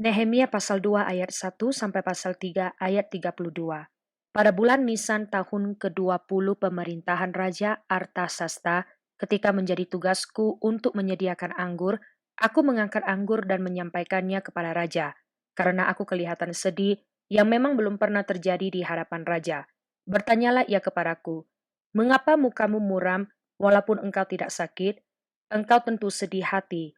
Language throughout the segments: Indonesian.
Nehemia pasal 2 ayat 1 sampai pasal 3 ayat 32. Pada bulan Nisan tahun ke-20 pemerintahan Raja Artasasta, ketika menjadi tugasku untuk menyediakan anggur, aku mengangkat anggur dan menyampaikannya kepada raja, karena aku kelihatan sedih yang memang belum pernah terjadi di hadapan raja. Bertanyalah ia kepadaku, "Mengapa mukamu muram walaupun engkau tidak sakit? Engkau tentu sedih hati."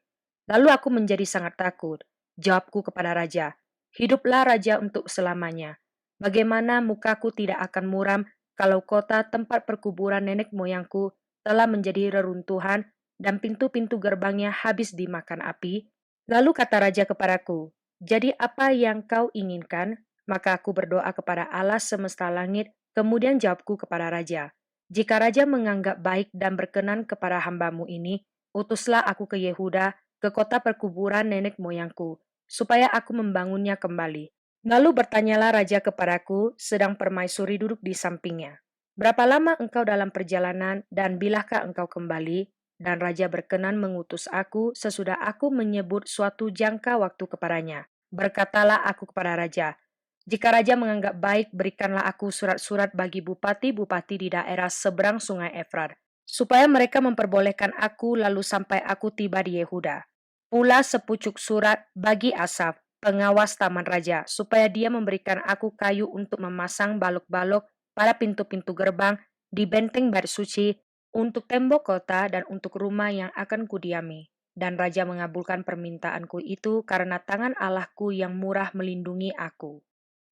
Lalu aku menjadi sangat takut. Jawabku kepada raja, "Hiduplah raja untuk selamanya. Bagaimana mukaku tidak akan muram kalau kota tempat perkuburan nenek moyangku telah menjadi reruntuhan dan pintu-pintu gerbangnya habis dimakan api?" Lalu kata raja kepadaku, "Jadi apa yang kau inginkan?" Maka aku berdoa kepada Allah semesta langit, kemudian jawabku kepada raja, "Jika raja menganggap baik dan berkenan kepada hambamu ini, utuslah aku ke Yehuda, ke kota perkuburan nenek moyangku, supaya aku membangunnya kembali." Lalu bertanyalah raja kepadaku, sedang permaisuri duduk di sampingnya, "Berapa lama engkau dalam perjalanan dan bilakah engkau kembali?" Dan raja berkenan mengutus aku sesudah aku menyebut suatu jangka waktu kepadanya. Berkatalah aku kepada raja, "Jika raja menganggap baik, berikanlah aku surat-surat bagi bupati-bupati di daerah seberang sungai Efrat, supaya mereka memperbolehkan aku lalu sampai aku tiba di Yehuda. Pula sepucuk surat bagi Asaf, pengawas taman raja, supaya dia memberikan aku kayu untuk memasang balok-balok pada pintu-pintu gerbang di benteng bait suci, untuk tembok kota dan untuk rumah yang akan kudiami." Dan raja mengabulkan permintaanku itu karena tangan Allahku yang murah melindungi aku.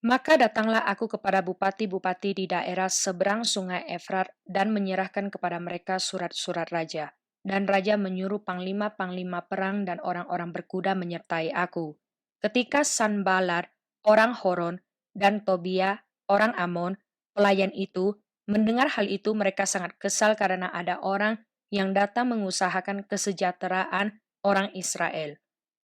Maka datanglah aku kepada bupati-bupati di daerah seberang sungai Efrat dan menyerahkan kepada mereka surat-surat raja. Dan raja menyuruh panglima-panglima perang dan orang-orang berkuda menyertai aku. Ketika Sanbalat, orang Horon, dan Tobia, orang Amon, pelayan itu, mendengar hal itu mereka sangat kesal karena ada orang yang datang mengusahakan kesejahteraan orang Israel.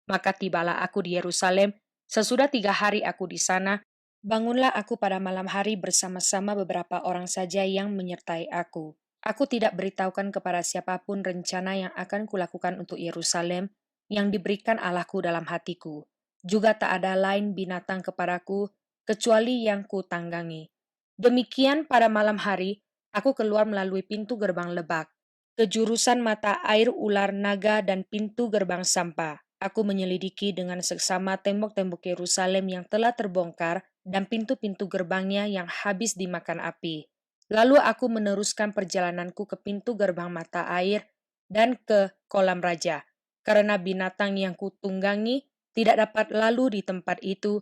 Maka tibalah aku di Yerusalem, sesudah 3 hari aku di sana. Bangunlah aku pada malam hari bersama-sama beberapa orang saja yang menyertai aku. Aku tidak beritahukan kepada siapapun rencana yang akan kulakukan untuk Yerusalem yang diberikan Allahku dalam hatiku. Juga tak ada lain binatang kepadaku kecuali yang kutanggangi. Demikian pada malam hari, aku keluar melalui pintu gerbang lebak, ke jurusan mata air ular naga dan pintu gerbang sampah. Aku menyelidiki dengan seksama tembok-tembok Yerusalem yang telah terbongkar dan pintu-pintu gerbangnya yang habis dimakan api. Lalu aku meneruskan perjalananku ke pintu gerbang mata air dan ke kolam raja. Karena binatang yang kutunggangi tidak dapat lalu di tempat itu,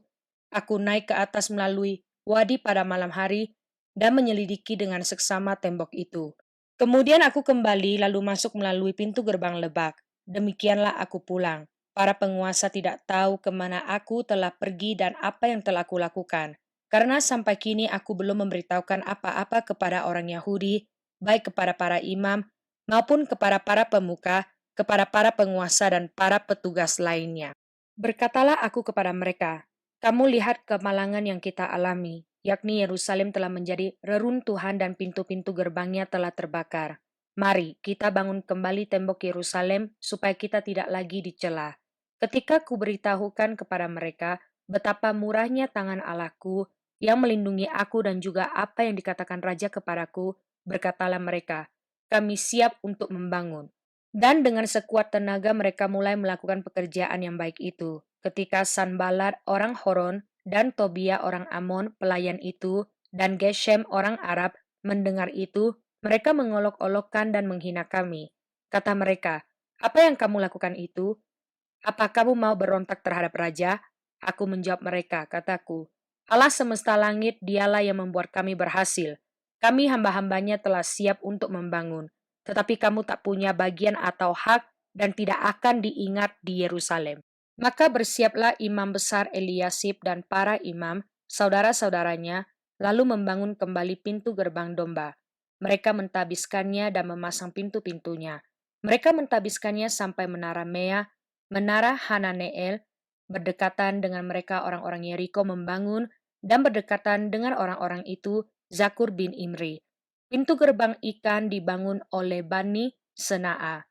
aku naik ke atas melalui wadi pada malam hari dan menyelidiki dengan seksama tembok itu. Kemudian aku kembali lalu masuk melalui pintu gerbang lebak. Demikianlah aku pulang. Para penguasa tidak tahu kemana aku telah pergi dan apa yang telah kulakukan. Karena sampai kini aku belum memberitahukan apa-apa kepada orang Yahudi, baik kepada para imam maupun kepada para pemuka, kepada para penguasa dan para petugas lainnya. Berkatalah aku kepada mereka, "Kamu lihat kemalangan yang kita alami, yakni Yerusalem telah menjadi reruntuhan dan pintu-pintu gerbangnya telah terbakar. Mari kita bangun kembali tembok Yerusalem supaya kita tidak lagi dicela." Ketika kuberitahukan kepada mereka betapa murahnya tangan Allahku yang melindungi aku dan juga apa yang dikatakan raja kepadaku, berkatalah mereka, "Kami siap untuk membangun." Dan dengan sekuat tenaga mereka mulai melakukan pekerjaan yang baik itu. Ketika Sanbalat orang Horon dan Tobia orang Amon pelayan itu dan Geshem orang Arab mendengar itu, mereka mengolok-olokkan dan menghina kami. Kata mereka, "Apa yang kamu lakukan itu? Apa kamu mau berontak terhadap raja?" Aku menjawab mereka, kataku, "Allah semesta langit, dialah yang membuat kami berhasil. Kami hamba-hambanya telah siap untuk membangun. Tetapi kamu tak punya bagian atau hak dan tidak akan diingat di Yerusalem." Maka bersiaplah imam besar Eliasib dan para imam, saudara-saudaranya, lalu membangun kembali pintu gerbang domba. Mereka mentabiskannya dan memasang pintu-pintunya. Mereka mentabiskannya sampai menara Mea, menara Hananeel, berdekatan dengan mereka orang-orang Yeriko membangun, dan berdekatan dengan orang-orang itu Zakur bin Imri. Pintu gerbang ikan dibangun oleh Bani Senaa.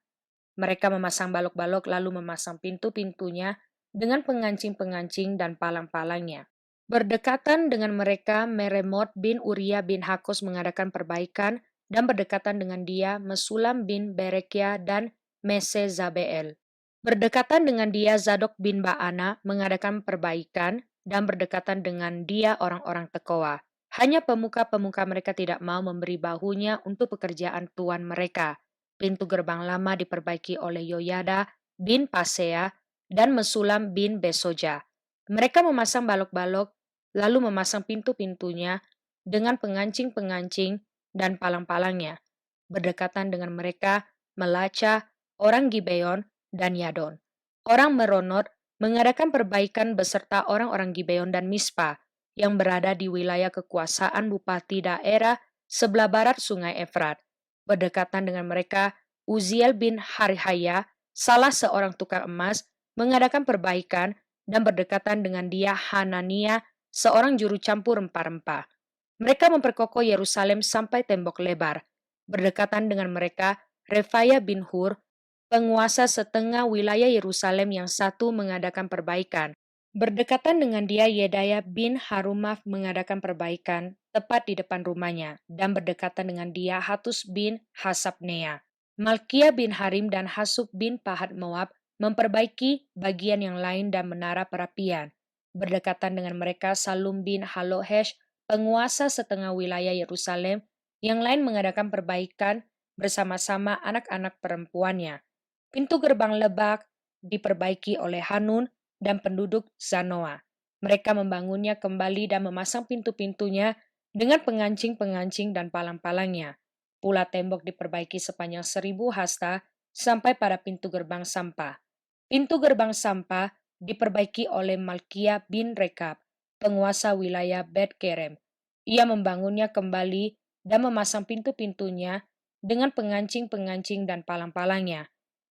Mereka memasang balok-balok lalu memasang pintu-pintunya dengan pengancing-pengancing dan palang-palangnya. Berdekatan dengan mereka, Meremot bin Uria bin Hakos mengadakan perbaikan, dan berdekatan dengan dia, Mesulam bin Berekia dan Mesezabeel. Berdekatan dengan dia, Zadok bin Baana mengadakan perbaikan, dan berdekatan dengan dia orang-orang Tekoa. Hanya pemuka-pemuka mereka tidak mau memberi bahunya untuk pekerjaan tuan mereka. Pintu gerbang lama diperbaiki oleh Yoyada bin Pasea dan Mesulam bin Besoja. Mereka memasang balok-balok, lalu memasang pintu-pintunya dengan pengancing-pengancing dan palang-palangnya. Berdekatan dengan mereka, Melaca, orang Gibeon, dan Yadon. Orang Meronot mengadakan perbaikan beserta orang-orang Gibeon dan Mispa yang berada di wilayah kekuasaan bupati daerah sebelah barat sungai Efrat. Berdekatan dengan mereka, Uziel bin Harihaya, salah seorang tukang emas, mengadakan perbaikan, dan berdekatan dengan dia Hanania, seorang juru campur rempah-rempah. Mereka memperkokoh Yerusalem sampai tembok lebar. Berdekatan dengan mereka, Refaya bin Hur, penguasa setengah wilayah Yerusalem yang satu mengadakan perbaikan. Berdekatan dengan dia, Yedaya bin Harumaf mengadakan perbaikan tepat di depan rumahnya, dan berdekatan dengan dia, Hatus bin Hasabnea. Malkia bin Harim dan Hasub bin Pahat Moab memperbaiki bagian yang lain dan menara perapian. Berdekatan dengan mereka, Salum bin Halohesh, penguasa setengah wilayah Yerusalem, yang lain mengadakan perbaikan bersama-sama anak-anak perempuannya. Pintu gerbang Lebak diperbaiki oleh Hanun dan penduduk Zanoa. Mereka membangunnya kembali dan memasang pintu-pintunya dengan pengancing-pengancing dan palang-palangnya. Pula tembok diperbaiki sepanjang 1.000 hasta sampai pada pintu gerbang sampah. Pintu gerbang sampah diperbaiki oleh Malkia bin Rekab, penguasa wilayah Bet Kerem. Ia membangunnya kembali dan memasang pintu-pintunya dengan pengancing-pengancing dan palang-palangnya.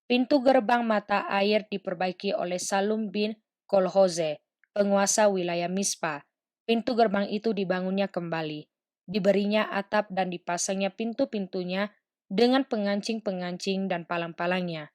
Pintu gerbang mata air diperbaiki oleh Salum bin Kolhoze, penguasa wilayah Mispa. Pintu gerbang itu dibangunnya kembali. Diberinya atap dan dipasangnya pintu-pintunya dengan pengancing-pengancing dan palang-palangnya.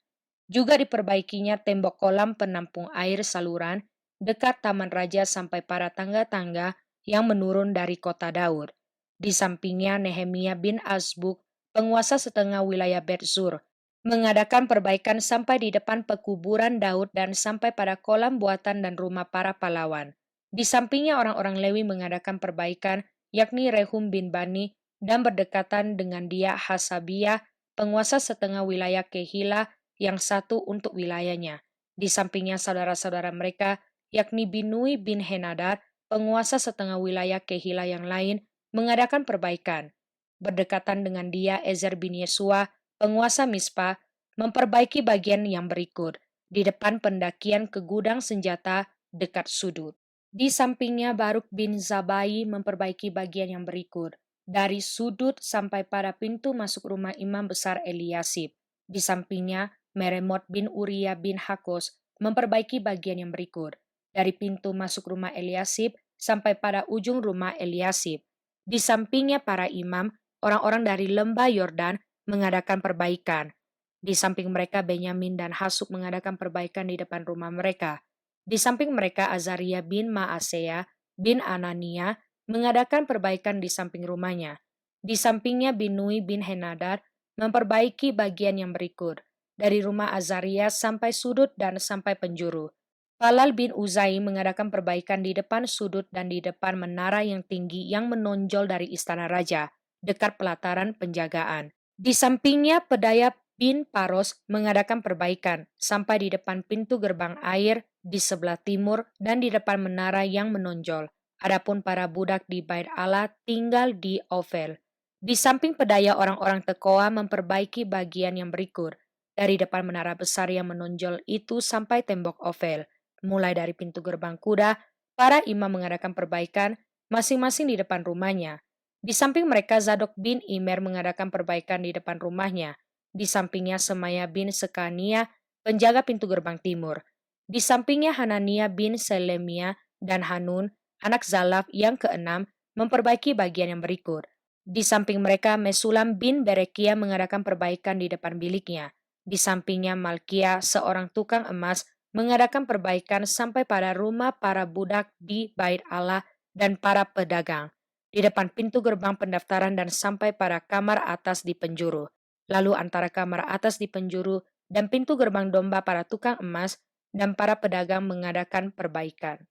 Juga diperbaikinya tembok kolam penampung air saluran dekat Taman Raja sampai pada tangga-tangga yang menurun dari kota Daud. Di sampingnya Nehemia bin Azbuk, penguasa setengah wilayah Bet-Zur, mengadakan perbaikan sampai di depan pekuburan Daud dan sampai pada kolam buatan dan rumah para pahlawan. Di sampingnya orang-orang Lewi mengadakan perbaikan, yakni Rehum bin Bani, dan berdekatan dengan dia Hasabia, penguasa setengah wilayah Kehila, yang satu untuk wilayahnya. Di sampingnya saudara-saudara mereka, yakni Binui bin Henadad, penguasa setengah wilayah Kehila yang lain, mengadakan perbaikan. Berdekatan dengan dia Ezer bin Yesua, penguasa Mispa, memperbaiki bagian yang berikut, di depan pendakian ke gudang senjata dekat sudut. Di sampingnya Baruk bin Zabai memperbaiki bagian yang berikut, dari sudut sampai pada pintu masuk rumah imam besar Eliasib. Di sampingnya Meremot bin Uria bin Hakos memperbaiki bagian yang berikut, dari pintu masuk rumah Eliasib sampai pada ujung rumah Eliasib. Di sampingnya para imam, orang-orang dari lembah Yordan mengadakan perbaikan. Di samping mereka Benyamin dan Hasub mengadakan perbaikan di depan rumah mereka. Di samping mereka Azaria bin Maasea bin Anania mengadakan perbaikan di samping rumahnya. Di sampingnya Binui bin Henadad memperbaiki bagian yang berikut, dari rumah Azaria sampai sudut dan sampai penjuru. Palal bin Uzai mengadakan perbaikan di depan sudut dan di depan menara yang tinggi yang menonjol dari istana raja, dekat pelataran penjagaan. Di sampingnya Pedaya bin Paros mengadakan perbaikan sampai di depan pintu gerbang air di sebelah timur dan di depan menara yang menonjol. Adapun para budak di Bait Allah tinggal di Ovel. Di samping Pedaya orang-orang Tekoa memperbaiki bagian yang berikut, dari depan menara besar yang menonjol itu sampai tembok Ovel. Mulai dari pintu gerbang kuda, para imam mengadakan perbaikan masing-masing di depan rumahnya. Di samping mereka Zadok bin Imer mengadakan perbaikan di depan rumahnya. Di sampingnya Semaya bin Sekania, penjaga pintu gerbang timur. Di sampingnya Hanania bin Selemia dan Hanun, anak Zalaf yang keenam, memperbaiki bagian yang berikut. Di samping mereka Mesulam bin Berekia mengadakan perbaikan di depan biliknya. Di sampingnya Malkia, seorang tukang emas, mengadakan perbaikan sampai pada rumah para budak di Bait Allah dan para pedagang, di depan pintu gerbang pendaftaran dan sampai pada kamar atas di penjuru. Lalu antara kamar atas di penjuru dan pintu gerbang domba para tukang emas dan para pedagang mengadakan perbaikan.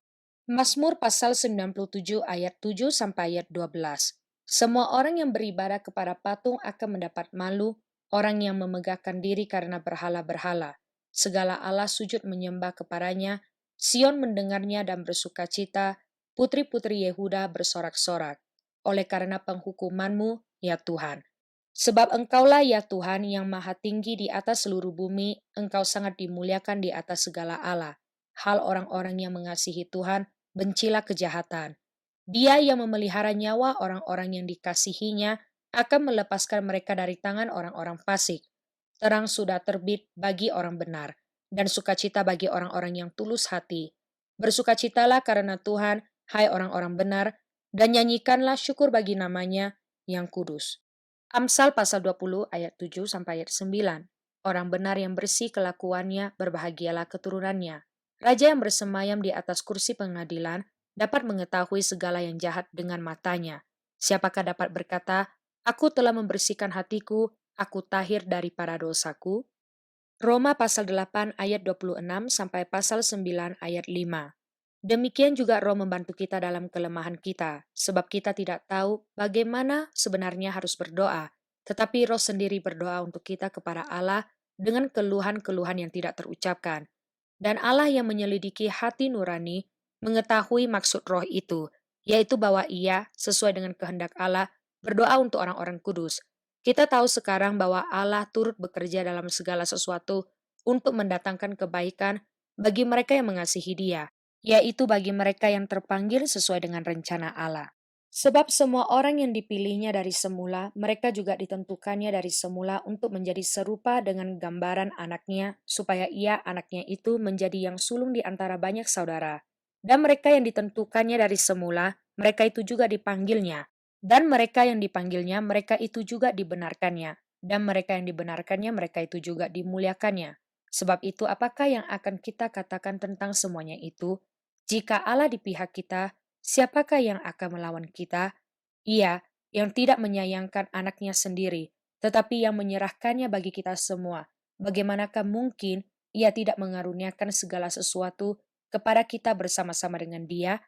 Mazmur pasal 97 ayat 7 sampai ayat 12. Semua orang yang beribadah kepada patung akan mendapat malu, orang yang memegahkan diri karena berhala-berhala. Segala Allah sujud menyembah kepadanya, Sion mendengarnya dan bersukacita, putri-putri Yehuda bersorak-sorak. Oleh karena penghukumanmu, ya Tuhan. Sebab engkaulah ya Tuhan yang maha tinggi di atas seluruh bumi, engkau sangat dimuliakan di atas segala Allah. Hal orang-orang yang mengasihi Tuhan, bencilah kejahatan. Dia yang memelihara nyawa orang-orang yang dikasihinya akan melepaskan mereka dari tangan orang-orang fasik. Terang sudah terbit bagi orang benar, dan sukacita bagi orang-orang yang tulus hati. Bersukacitalah karena Tuhan, hai orang-orang benar, dan nyanyikanlah syukur bagi namanya yang kudus. Amsal pasal 20 ayat 7 sampai ayat 9. Orang benar yang bersih kelakuannya, berbahagialah keturunannya. Raja yang bersemayam di atas kursi pengadilan dapat mengetahui segala yang jahat dengan matanya. Siapakah dapat berkata, aku telah membersihkan hatiku, aku tahir daripada dosaku? Roma pasal 8 ayat 26 sampai pasal 9 ayat 5. Demikian juga Roh membantu kita dalam kelemahan kita, sebab kita tidak tahu bagaimana sebenarnya harus berdoa, tetapi Roh sendiri berdoa untuk kita kepada Allah dengan keluhan-keluhan yang tidak terucapkan. Dan Allah yang menyelidiki hati nurani mengetahui maksud Roh itu, yaitu bahwa Ia, sesuai dengan kehendak Allah, berdoa untuk orang-orang kudus. Kita tahu sekarang bahwa Allah turut bekerja dalam segala sesuatu untuk mendatangkan kebaikan bagi mereka yang mengasihi Dia, yaitu bagi mereka yang terpanggil sesuai dengan rencana Allah. Sebab semua orang yang dipilihnya dari semula, mereka juga ditentukannya dari semula untuk menjadi serupa dengan gambaran anaknya, supaya ia anaknya itu menjadi yang sulung di antara banyak saudara. Dan mereka yang ditentukannya dari semula, mereka itu juga dipanggilnya. Dan mereka yang dipanggilnya, mereka itu juga dibenarkannya. Dan mereka yang dibenarkannya, mereka itu juga dimuliakannya. Sebab itu apakah yang akan kita katakan tentang semuanya itu? Jika Allah di pihak kita, siapakah yang akan melawan kita? Ia yang tidak menyayangkan anaknya sendiri, tetapi yang menyerahkannya bagi kita semua. Bagaimanakah mungkin ia tidak mengaruniakan segala sesuatu kepada kita bersama-sama dengan Dia?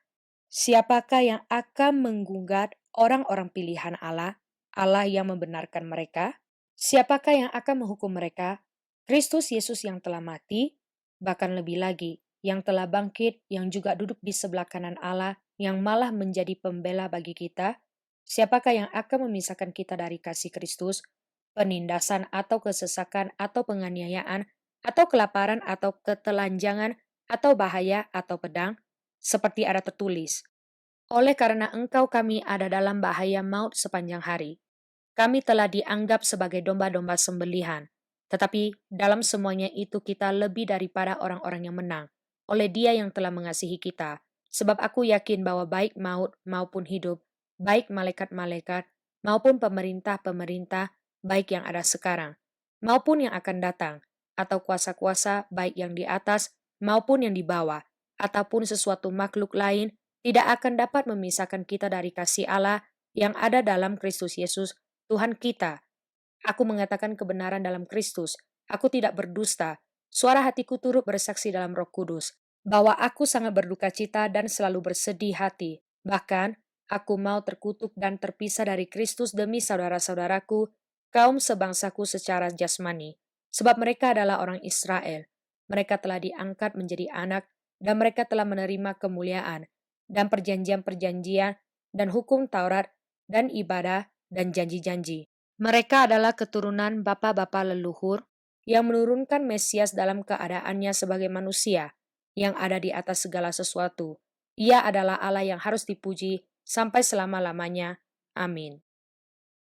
Siapakah yang akan menggugat orang-orang pilihan Allah, Allah yang membenarkan mereka? Siapakah yang akan menghukum mereka? Kristus Yesus yang telah mati, bahkan lebih lagi, yang telah bangkit, yang juga duduk di sebelah kanan Allah, yang malah menjadi pembela bagi kita. Siapakah yang akan memisahkan kita dari kasih Kristus? Penindasan atau kesesakan atau penganiayaan, atau kelaparan atau ketelanjangan, atau bahaya atau pedang? Seperti ada tertulis, oleh karena engkau kami ada dalam bahaya maut sepanjang hari. Kami telah dianggap sebagai domba-domba sembelihan. Tetapi dalam semuanya itu kita lebih daripada orang-orang yang menang, oleh Dia yang telah mengasihi kita. Sebab aku yakin bahwa baik maut maupun hidup, baik malaikat-malaikat maupun pemerintah-pemerintah, baik yang ada sekarang, maupun yang akan datang, atau kuasa-kuasa baik yang di atas maupun yang di bawah, ataupun sesuatu makhluk lain, tidak akan dapat memisahkan kita dari kasih Allah yang ada dalam Kristus Yesus, Tuhan kita. Aku mengatakan kebenaran dalam Kristus. Aku tidak berdusta. Suara hatiku turut bersaksi dalam Roh Kudus bahwa aku sangat berduka cita dan selalu bersedih hati. Bahkan, aku mau terkutuk dan terpisah dari Kristus demi saudara-saudaraku, kaum sebangsaku secara jasmani. Sebab mereka adalah orang Israel. Mereka telah diangkat menjadi anak dan mereka telah menerima kemuliaan dan perjanjian-perjanjian dan hukum Taurat dan ibadah dan janji-janji. Mereka adalah keturunan bapa-bapa leluhur yang menurunkan Mesias dalam keadaannya sebagai manusia yang ada di atas segala sesuatu. Ia adalah Allah yang harus dipuji sampai selama-lamanya. Amin.